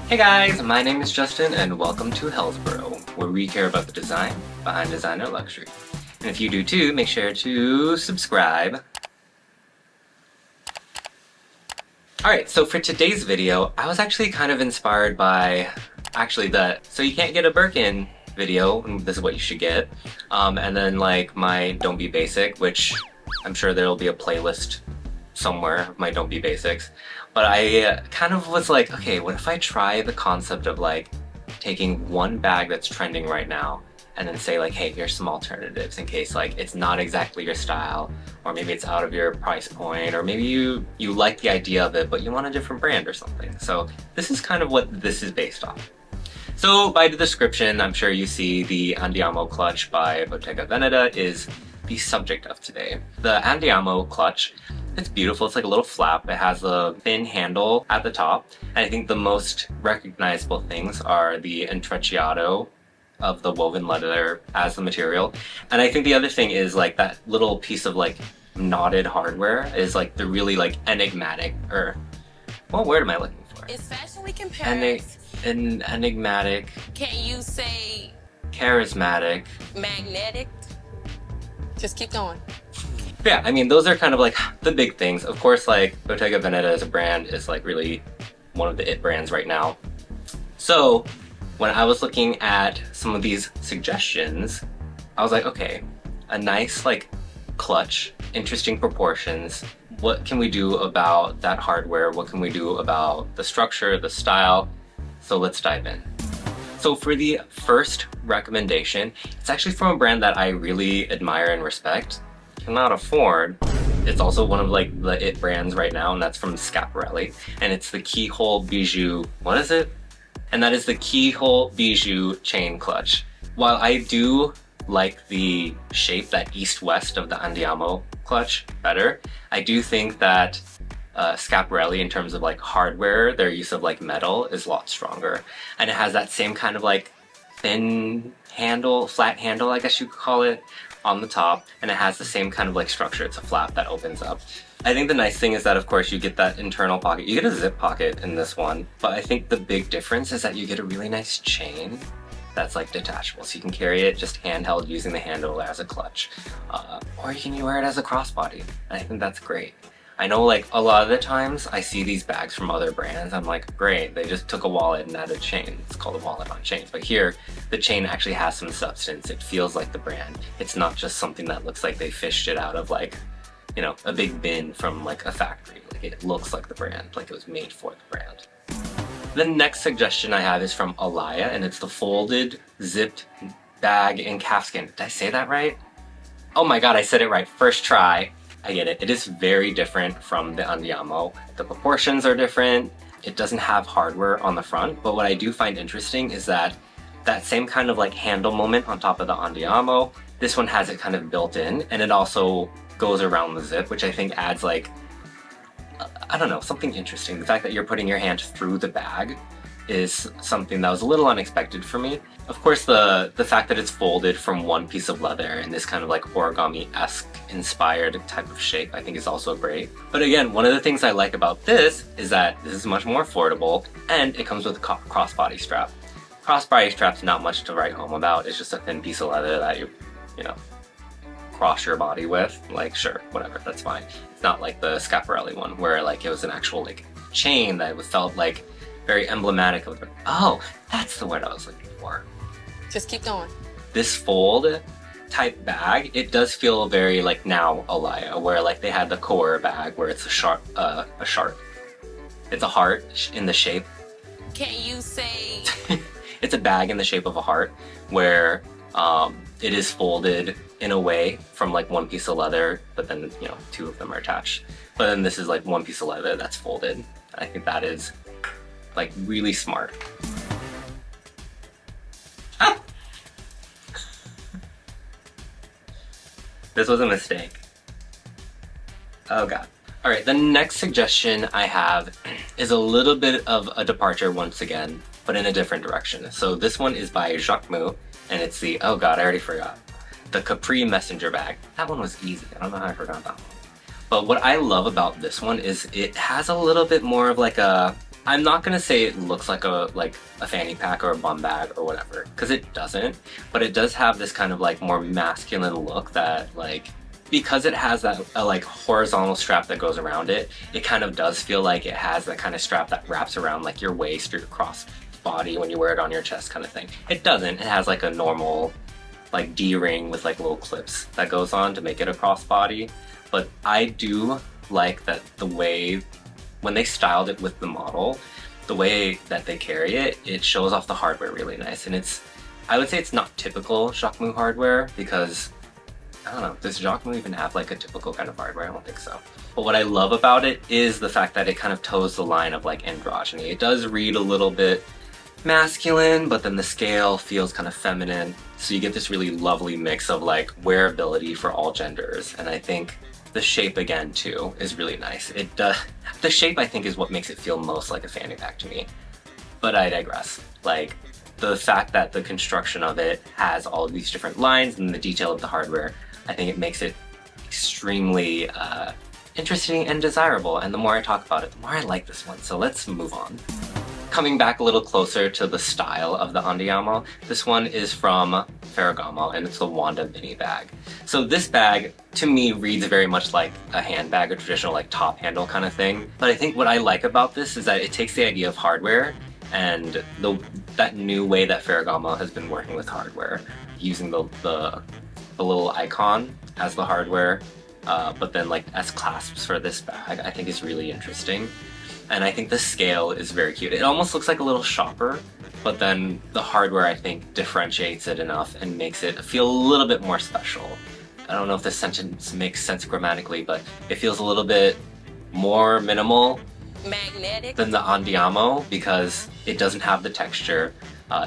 Hey guys, my name is Justin and welcome to Hillsboro, where we care about the design behind designer luxury. And if you do too, make sure to subscribe. Alright, so for today's video, I was actually kind of inspired by the So You Can't Get a Birkin video, and this is what you should get. And then like my Don't Be Basic, which I'm sure there'll be a playlist somewhere of my Don't Be Basics. But I kind of was like, okay, what if I try the concept of like taking one bag that's trending right now and then say like, hey, here's some alternatives in case like it's not exactly your style, or maybe it's out of your price point, or maybe you like the idea of it but you want a different brand or something. So this is kind of what this is based on. So by the description, I'm sure you see the Andiamo Clutch by Bottega Veneta is the subject of today. The Andiamo Clutch, it's beautiful. It's like a little flap. It has a thin handle at the top. And I think the most recognizable things are the intrecciato of the woven leather as the material. And I think the other thing is like that little piece of like knotted hardware is like the really like enigmatic, or what word am I looking for? It's fashionably compared. Enigmatic. Can you say Charismatic. magnetic? Just keep going. Yeah, I mean, those are kind of like the big things. Of course, like Bottega Veneta as a brand is like really one of the it brands right now. So when I was looking at some of these suggestions, I was like, okay, a nice like clutch, interesting proportions. What can we do about that hardware? What can we do about the structure, the style? So let's dive in. So for the first recommendation, it's actually from a brand that I really admire and respect. Cannot afford. It's also one of like the it brands right now, and that's from Schiaparelli, and it's the Keyhole Bijou, what is it? And that is the Keyhole Bijou Chain Clutch. While I do like the shape, that east-west of the Andiamo clutch better, I do think that Schiaparelli, in terms of like hardware, their use of like metal is a lot stronger, and it has that same kind of like thin handle, flat handle I guess you could call it, on the top, and it has the same kind of like structure. It's a flap that opens up. I think the nice thing is that of course you get that internal pocket. You get a zip pocket in this one, but I think the big difference is that you get a really nice chain that's like detachable, so you can carry it just handheld using the handle as a clutch, or you can wear it as a crossbody, and I think that's great. I know like a lot of the times I see these bags from other brands, I'm like, great, they just took a wallet and added a chain. It's called a wallet on chain. But here, the chain actually has some substance. It feels like the brand. It's not just something that looks like they fished it out of like, you know, a big bin from like a factory. Like it looks like the brand, like it was made for the brand. The next suggestion I have is from Alaïa, and it's the folded, zipped bag in calfskin. Did I say that right? Oh my god, I said it right. First try. I get it. It is very different from the Andiamo. The proportions are different. It doesn't have hardware on the front, but what I do find interesting is that that same kind of like handle moment on top of the Andiamo, this one has it kind of built in, and it also goes around the zip, which I think adds like, I don't know, something interesting. The fact that you're putting your hand through the bag is something that was a little unexpected for me. Of course, the fact that it's folded from one piece of leather in this kind of like origami-esque inspired type of shape, I think is also great. But again, one of the things I like about this is that this is much more affordable, and it comes with a crossbody strap. Crossbody strap's not much to write home about. It's just a thin piece of leather that you know, cross your body with. Like, sure, whatever, that's fine. It's not like the Schiaparelli one where like it was an actual like chain that felt like very emblematic of the, oh, that's the word I was looking for. Just keep going. This fold type bag, it does feel very like now Alaïa, where like they had the core bag where it's a sharp. It's a heart in the shape. Can you say It's a bag in the shape of a heart where it is folded in a way from like one piece of leather, but then, you know, two of them are attached. But then this is like one piece of leather that's folded. I think that is like really smart. Ah! This was a mistake. Oh god. Alright, the next suggestion I have is a little bit of a departure once again, but in a different direction. So this one is by Jacquemus, and it's the, oh god, I already forgot. The Capri Messenger Bag. That one was easy. I don't know how I forgot that one. But what I love about this one is it has a little bit more of like a I'm not gonna say it looks like a fanny pack or a bum bag or whatever, because it doesn't, but it does have this kind of like more masculine look that like, because it has that like horizontal strap that goes around it, it kind of does feel like it has that kind of strap that wraps around like your waist or your cross body when you wear it on your chest kind of thing. It doesn't. It has like a normal like D-ring with like little clips that goes on to make it a crossbody. But I do like that the way when they styled it with the model, the way that they carry it, it shows off the hardware really nice. And it's, I would say it's not typical Jacquemus hardware because, I don't know, does Jacquemus even have like a typical kind of hardware? I don't think so. But what I love about it is the fact that it kind of toes the line of like androgyny. It does read a little bit masculine, but then the scale feels kind of feminine. So you get this really lovely mix of like wearability for all genders. And I think the shape again too is really nice. The shape I think is what makes it feel most like a fanny pack to me. But I digress. Like the fact that the construction of it has all of these different lines and the detail of the hardware, I think it makes it extremely interesting and desirable. And the more I talk about it, the more I like this one. So let's move on. Coming back a little closer to the style of the Andiamo, this one is from Ferragamo and it's the Wanda Mini Bag. So this bag to me reads very much like a handbag, a traditional like top handle kind of thing. But I think what I like about this is that it takes the idea of hardware and that new way that Ferragamo has been working with hardware, using the little icon as the hardware, but then like as clasps for this bag, I think is really interesting. And I think the scale is very cute. It almost looks like a little shopper, but then the hardware I think differentiates it enough and makes it feel a little bit more special. I don't know if this sentence makes sense grammatically, but it feels a little bit more minimal magnetic than the Andiamo because it doesn't have the texture,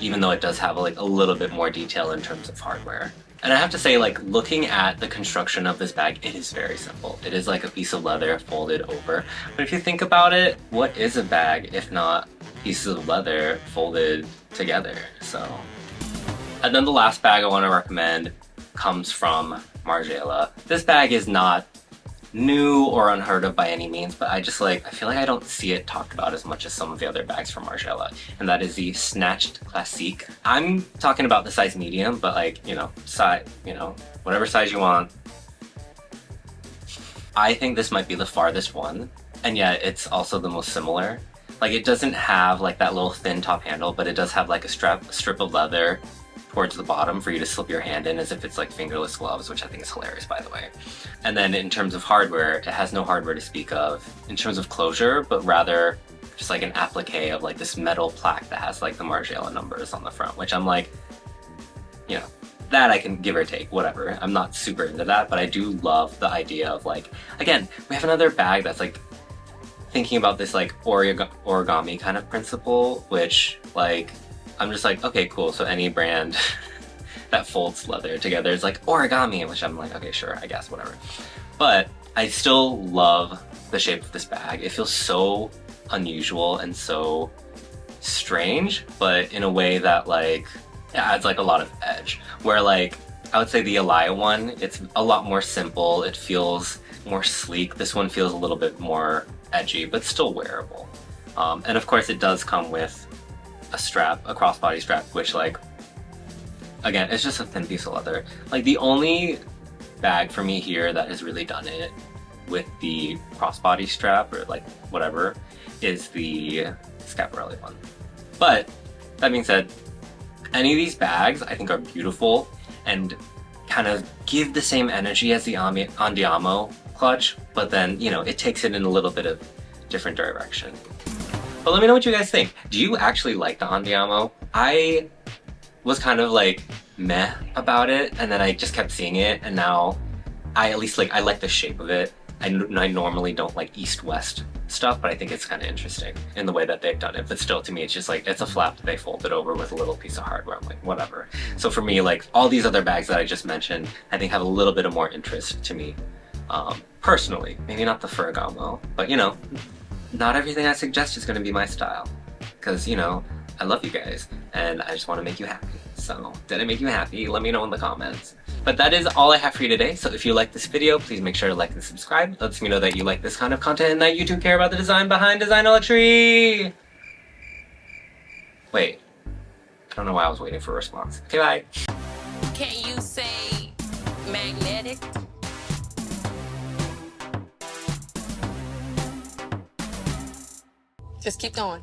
even though it does have like a little bit more detail in terms of hardware. And I have to say, like, looking at the construction of this bag, it is very simple. It is like a piece of leather folded over. But if you think about it, what is a bag if not pieces of leather folded together? So. And then the last bag I want to recommend comes from Margiela. This bag is not new or unheard of by any means, but I feel like I don't see it talked about as much as some of the other bags from Margiela, and that is the Snatched Classique. I'm talking about the size medium, but like, you know, whatever size you want. I think this might be the farthest one, and yet it's also the most similar. Like, it doesn't have like that little thin top handle, but it does have like a strip of leather towards the bottom for you to slip your hand in as if it's like fingerless gloves, which I think is hilarious, by the way. And then in terms of hardware, it has no hardware to speak of in terms of closure, but rather just like an applique of like this metal plaque that has like the Margiela numbers on the front, which I'm like, you know, that I can give or take, whatever. I'm not super into that, but I do love the idea of like, again, we have another bag that's like thinking about this like origami kind of principle, which like, I'm just like, okay, cool. So any brand that folds leather together is like origami, which I'm like, okay, sure, I guess, whatever. But I still love the shape of this bag. It feels so unusual and so strange, but in a way that like, it adds like a lot of edge. Where like, I would say the Alaïa one, it's a lot more simple. It feels more sleek. This one feels a little bit more edgy, but still wearable. And of course it does come with a strap, a crossbody strap, which like, again, it's just a thin piece of leather. Like the only bag for me here that has really done it with the crossbody strap or like whatever is the Schiaparelli one. But that being said, any of these bags I think are beautiful and kind of give the same energy as the Andiamo clutch, but then, you know, it takes it in a little bit of different direction. But let me know what you guys think. Do you actually like the Andiamo? I was kind of like meh about it, and then I just kept seeing it, and now I at least like, I like the shape of it. I normally don't like east-west stuff, but I think it's kind of interesting in the way that they've done it. But still, to me, it's just like, it's a flap that they folded over with a little piece of hardware. I'm like, whatever. So for me, like all these other bags that I just mentioned, I think have a little bit of more interest to me. Personally, maybe not the Ferragamo, but you know, not everything I suggest is going to be my style, because, you know, I love you guys and I just want to make you happy. So did I make you happy? Let me know in the comments. But that is all I have for you today. So if you like this video, please make sure to like and subscribe. It lets me know that you like this kind of content and that you too care about the design behind designer luxury. Wait. I don't know why I was waiting for a response. Okay, bye. Can you say magnetic? Just keep going.